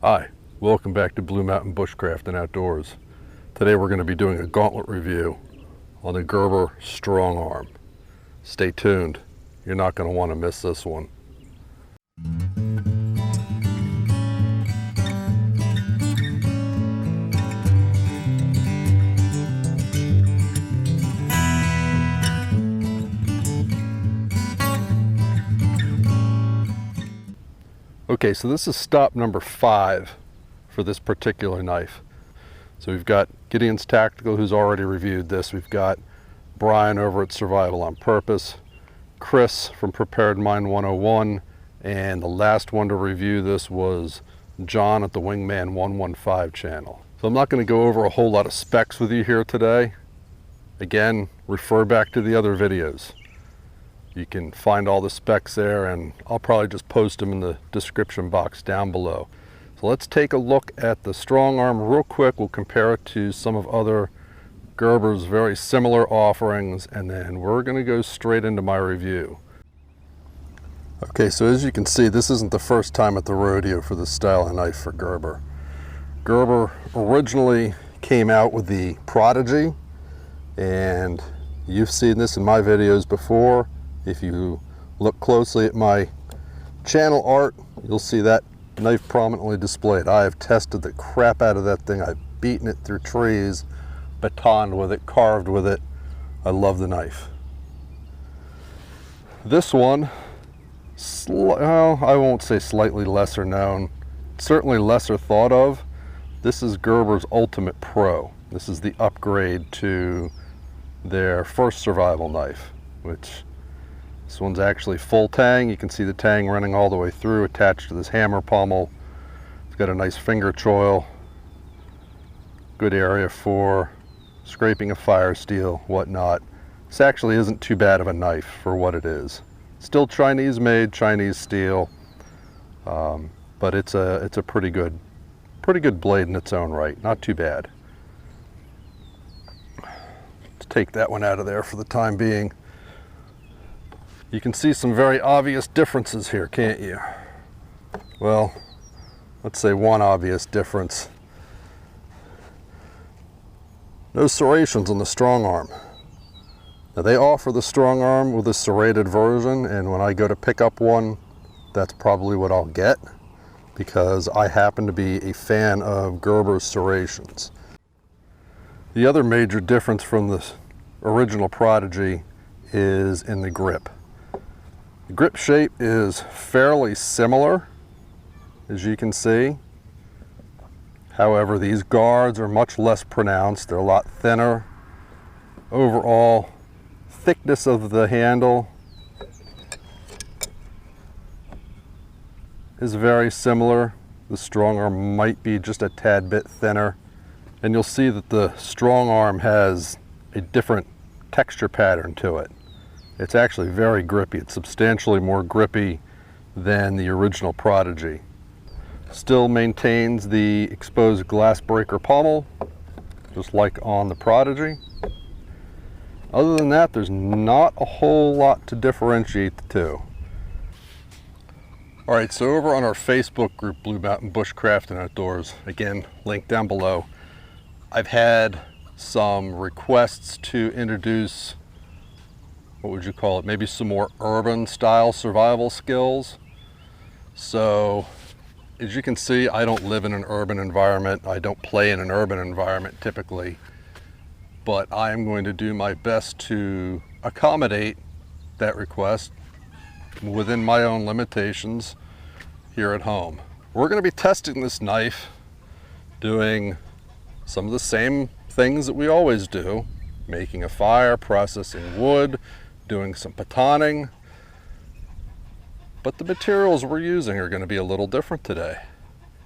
Hi, welcome back to Blue Mountain Bushcraft and Outdoors. Today we're going to be doing a gauntlet review on the Gerber Strongarm. Stay tuned, you're not going to want to miss this one. Okay, so this is stop number 5 for this particular knife. So we've got Gideons Tactical, who's already reviewed this. We've got Brian over at Survival on Purpose, Chris from Preparedmind101, and the last one to review this was John at the Wingman115 Channel. So I'm not going to go over a whole lot of specs with you here today. Again, refer back to the other videos. You can find all the specs there, and I'll probably just post them in the description box down below. So let's take a look at the Strongarm real quick. We'll compare it to some of other Gerber's very similar offerings, and then we're going to go straight into my review. Okay, so as you can see, this isn't the first time at the rodeo for this style of knife for Gerber. Gerber originally came out with the Prodigy, and you've seen this in my videos before. If you look closely at my channel art, you'll see that knife prominently displayed. I have tested the crap out of that thing. I've beaten it through trees, batoned with it, carved with it. I love the knife. This one, well, I won't say slightly lesser known, certainly lesser thought of. This is Gerber's Ultimate Pro. This is the upgrade to their first survival knife, which this one's actually full tang. You can see the tang running all the way through, attached to this hammer pommel. It's got a nice finger choil, good area for scraping a fire steel, whatnot. This actually isn't too bad of a knife for what it is. Still Chinese made, Chinese steel, but it's a pretty good blade in its own right. Not too bad. Let's take that one out of there for the time being. You can see some very obvious differences here, can't you? Well, let's say one obvious difference. No serrations on the Strongarm. Now they offer the Strongarm with a serrated version, and when I go to pick up one, that's probably what I'll get, because I happen to be a fan of Gerber's serrations. The other major difference from the original Prodigy is in the grip. The grip shape is fairly similar, as you can see. However, these guards are much less pronounced. They're a lot thinner. Overall thickness of the handle is very similar. The Strongarm might be just a tad bit thinner. And you'll see that the Strongarm has a different texture pattern to it. It's actually very grippy. It's substantially more grippy than the original Prodigy. Still maintains the exposed glass breaker pommel, just like on the Prodigy. Other than that, there's not a whole lot to differentiate the two. Alright, so over on our Facebook group, Blue Mountain Bushcraft and Outdoors, again, link down below, I've had some requests to introduce, what would you call it, maybe some more urban style survival skills. So as you can see, I don't live in an urban environment. I don't play in an urban environment typically, but I am going to do my best to accommodate that request within my own limitations here at home. We're going to be testing this knife, doing some of the same things that we always do, making a fire, processing wood, doing some batoning, but the materials we're using are going to be a little different today.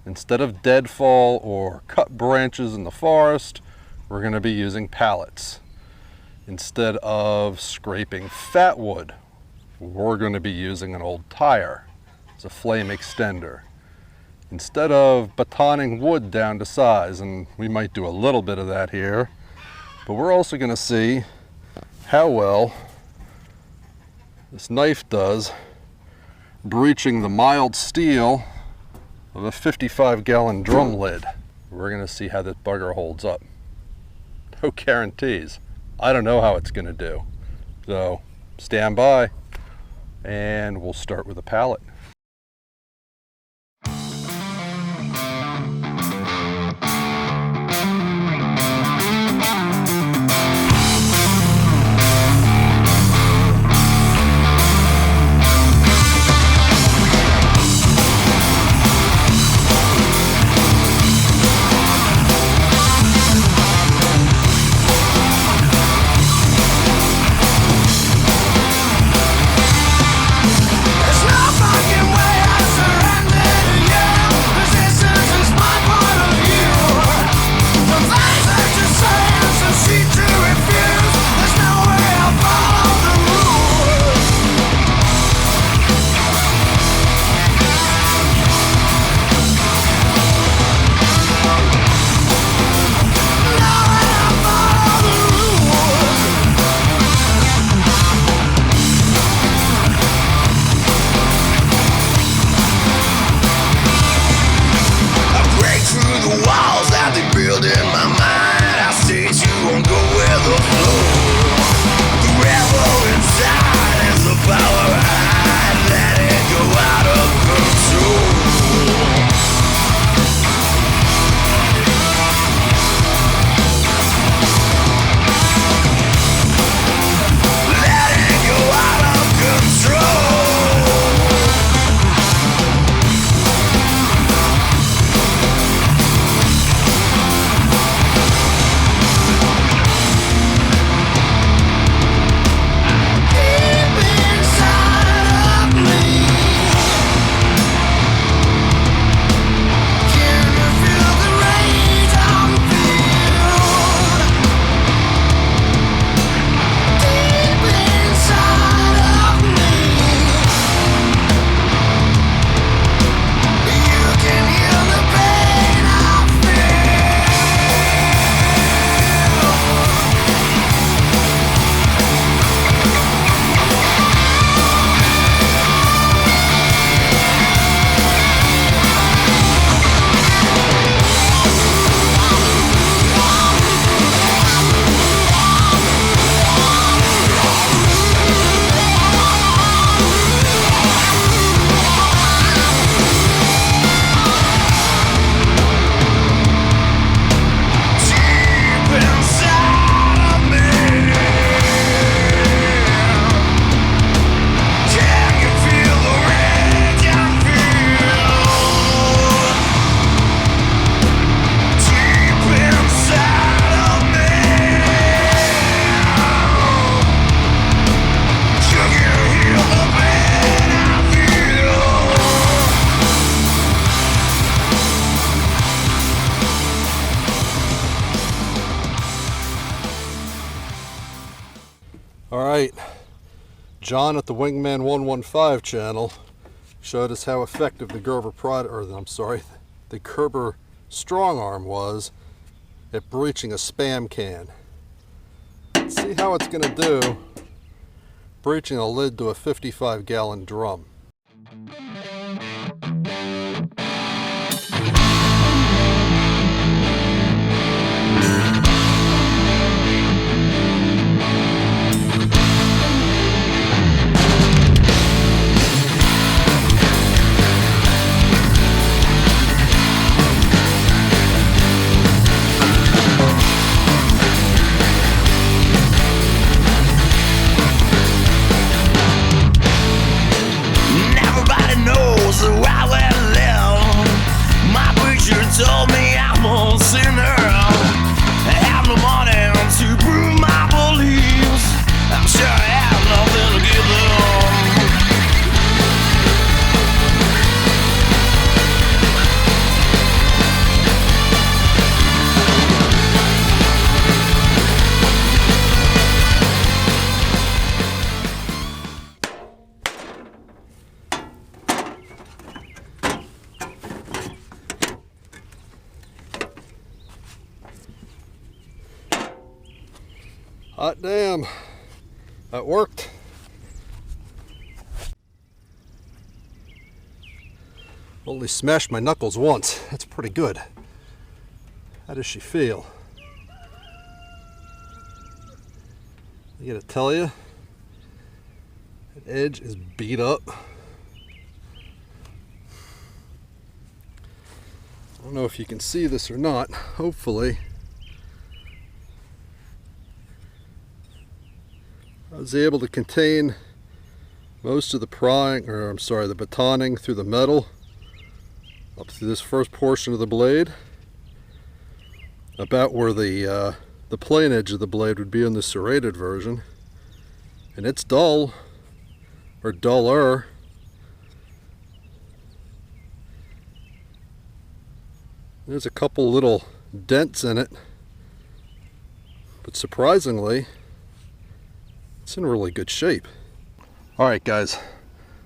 Instead of deadfall or cut branches in the forest, we're going to be using pallets. Instead of scraping fat wood, we're going to be using an old tire as a flame extender. Instead of batoning wood down to size, and we might do a little bit of that here, but we're also going to see how well this knife does breaching the mild steel of a 55-gallon drum lid. We're going to see how this bugger holds up. No guarantees. I don't know how it's going to do. So stand by and we'll start with a pallet. Alright, John at the Wingman115 channel showed us how effective the Gerber the Gerber Strongarm was at breaching a spam can. Let's see how it's going to do breaching a lid to a 55-gallon drum. Told me I'm a sinner. I have no money to prove my beliefs. I'm sure I have nothing to give Hot damn, that worked. Well, Only smashed my knuckles once. That's pretty good. How does she feel? I gotta tell you, that edge is beat up. I don't know if you can see this or not. Hopefully. I was able to contain most of the prying, or I'm sorry, the batoning through the metal up through this first portion of the blade, about where the plain edge of the blade would be in the serrated version, and it's dull, or duller. There's a couple little dents in it, but surprisingly, it's in really good shape. Alright guys,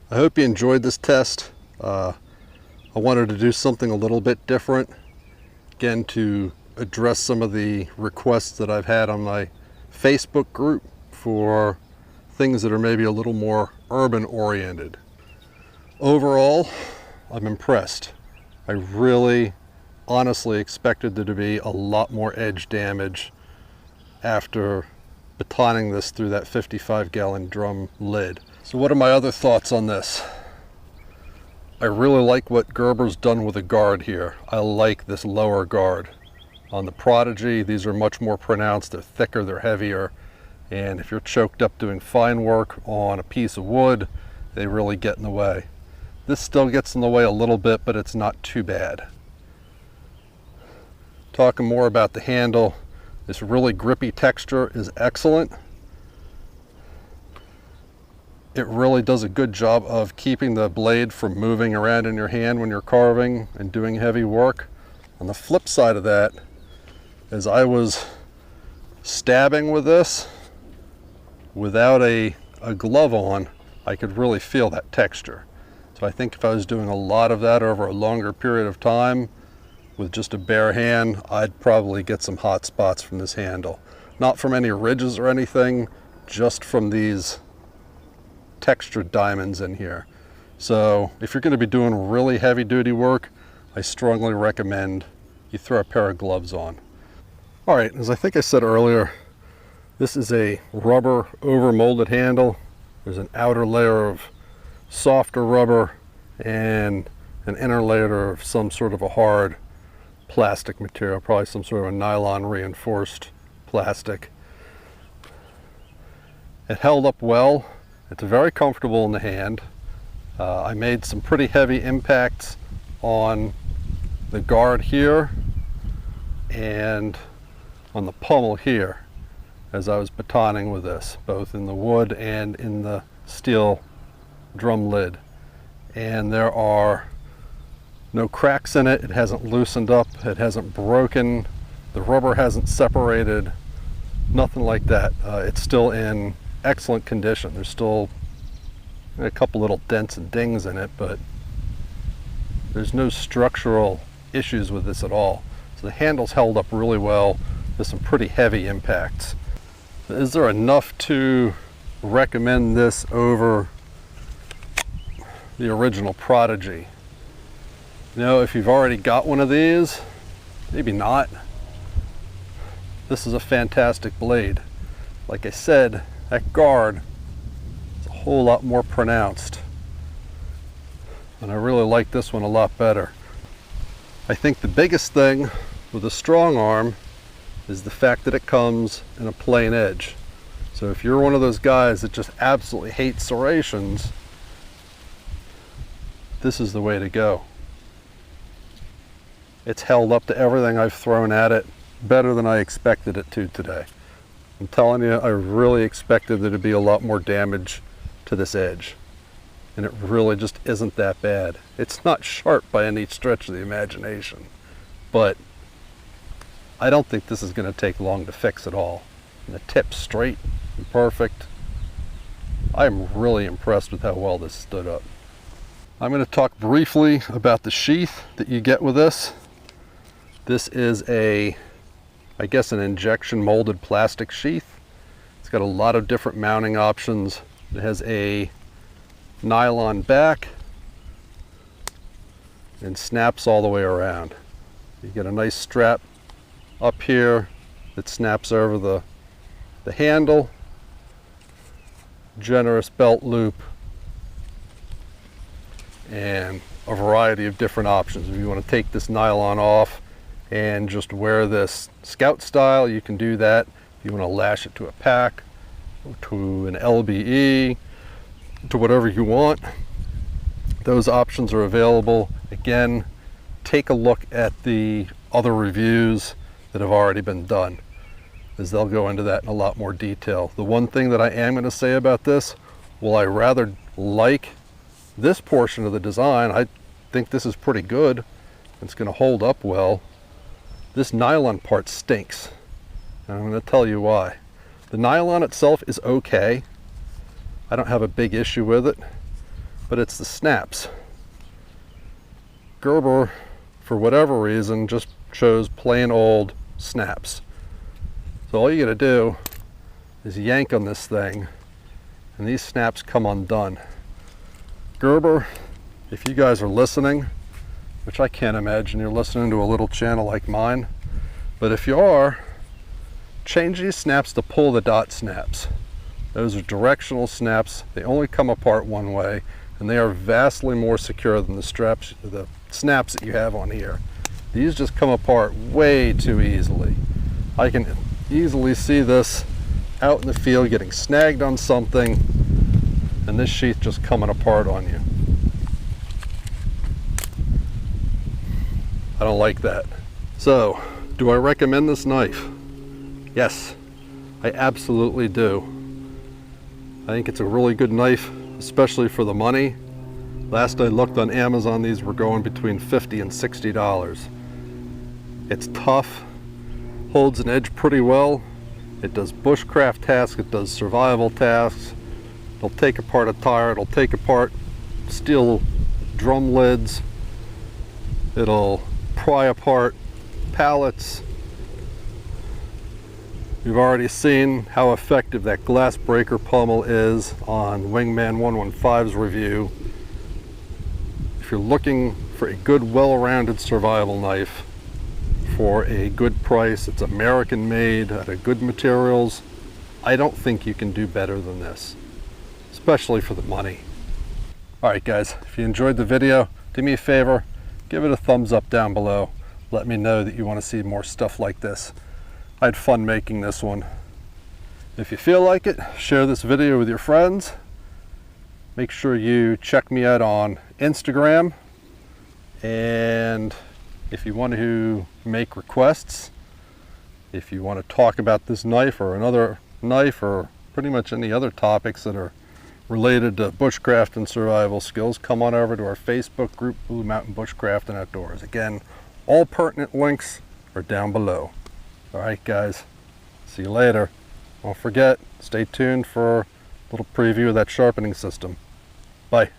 I hope you enjoyed this test. I wanted to do something a little bit different, again to address some of the requests that I've had on my Facebook group for things that are maybe a little more urban oriented. Overall, I'm impressed. I really honestly expected there to be a lot more edge damage after batoning this through that 55-gallon drum lid. So what are my other thoughts on this? I really like what Gerber's done with the guard here. I like this lower guard. On the Prodigy, these are much more pronounced, they're thicker, they're heavier, and if you're choked up doing fine work on a piece of wood, they really get in the way. This still gets in the way a little bit, but it's not too bad. Talking more about the handle, this really grippy texture is excellent. It really does a good job of keeping the blade from moving around in your hand when you're carving and doing heavy work. On the flip side of that, as I was stabbing with this without a glove on, I could really feel that texture. So I think if I was doing a lot of that over a longer period of time with just a bare hand, I'd probably get some hot spots from this handle. Not from any ridges or anything, just from these textured diamonds in here. So if you're going to be doing really heavy duty work, I strongly recommend you throw a pair of gloves on. Alright, as I think I said earlier, this is a rubber over molded handle. There's an outer layer of softer rubber and an inner layer of some sort of a hard plastic material, probably some sort of a nylon reinforced plastic. It held up well. It's very comfortable in the hand. I made some pretty heavy impacts on the guard here and on the pommel here as I was batoning with this, both in the wood and in the steel drum lid. And there are no cracks in it. It hasn't loosened up. It hasn't broken. The rubber hasn't separated. Nothing like that. It's still in excellent condition. There's still a couple little dents and dings in it, but there's no structural issues with this at all. So the handle's held up really well. There's some pretty heavy impacts. So is there enough to recommend this over the original Prodigy? You know, if you've already got one of these, maybe not. This is a fantastic blade. Like I said, that guard is a whole lot more pronounced. And I really like this one a lot better. I think the biggest thing with a Strongarm is the fact that it comes in a plain edge. So if you're one of those guys that just absolutely hates serrations, this is the way to go. It's held up to everything I've thrown at it better than I expected it to today. I'm telling you, I really expected there to be a lot more damage to this edge, and it really just isn't that bad. It's not sharp by any stretch of the imagination, but I don't think this is going to take long to fix at all. And the tip's straight and perfect. I'm really impressed with how well this stood up. I'm going to talk briefly about the sheath that you get with this. This is I guess an injection molded plastic sheath. It's got a lot of different mounting options. It has a nylon back and snaps all the way around. You get a nice strap up here that snaps over the handle, generous belt loop, and a variety of different options. If you want to take this nylon off and just wear this scout style, you can do that. If you want to lash it to a pack, to an LBE, to whatever you want, those options are available. Again, take a look at the other reviews that have already been done, as they'll go into that in a lot more detail. The one thing that I am going to say about this, while I rather like this portion of the design, I think this is pretty good. It's going to hold up well. This nylon part stinks, and I'm going to tell you why. The nylon itself is okay. I don't have a big issue with it, but it's the snaps. Gerber, for whatever reason, just chose plain old snaps. So all you got to do is yank on this thing, and these snaps come undone. Gerber, if you guys are listening, which I can't imagine you're listening to a little channel like mine, but if you are, change these snaps to pull the dot snaps. Those are directional snaps. They only come apart one way, and they are vastly more secure than the snaps that you have on here. These just come apart way too easily. I can easily see this out in the field getting snagged on something, and this sheath just coming apart on you. I don't like that. So, do I recommend this knife? Yes, I absolutely do. I think it's a really good knife, especially for the money. Last I looked on Amazon, these were going between $50 and $60. It's tough, holds an edge pretty well. It does bushcraft tasks, it does survival tasks. It'll take apart a tire, it'll take apart steel drum lids. It'll pry apart pallets. You've already seen how effective that glass breaker pommel is on Wingman115's review. If you're looking for a good, well-rounded survival knife for a good price, it's American made, out of good materials, I don't think you can do better than this, especially for the money. Alright guys, if you enjoyed the video, do me a favor, give it a thumbs up down below. Let me know that you want to see more stuff like this. I had fun making this one. If you feel like it, share this video with your friends. Make sure you check me out on Instagram. And if you want to make requests, if you want to talk about this knife or another knife or pretty much any other topics that are related to bushcraft and survival skills, come on over to our Facebook group, Blue Mountain Bushcraft and Outdoors. Again, all pertinent links are down below. All right, guys, see you later. Don't forget, stay tuned for a little preview of that sharpening system. Bye.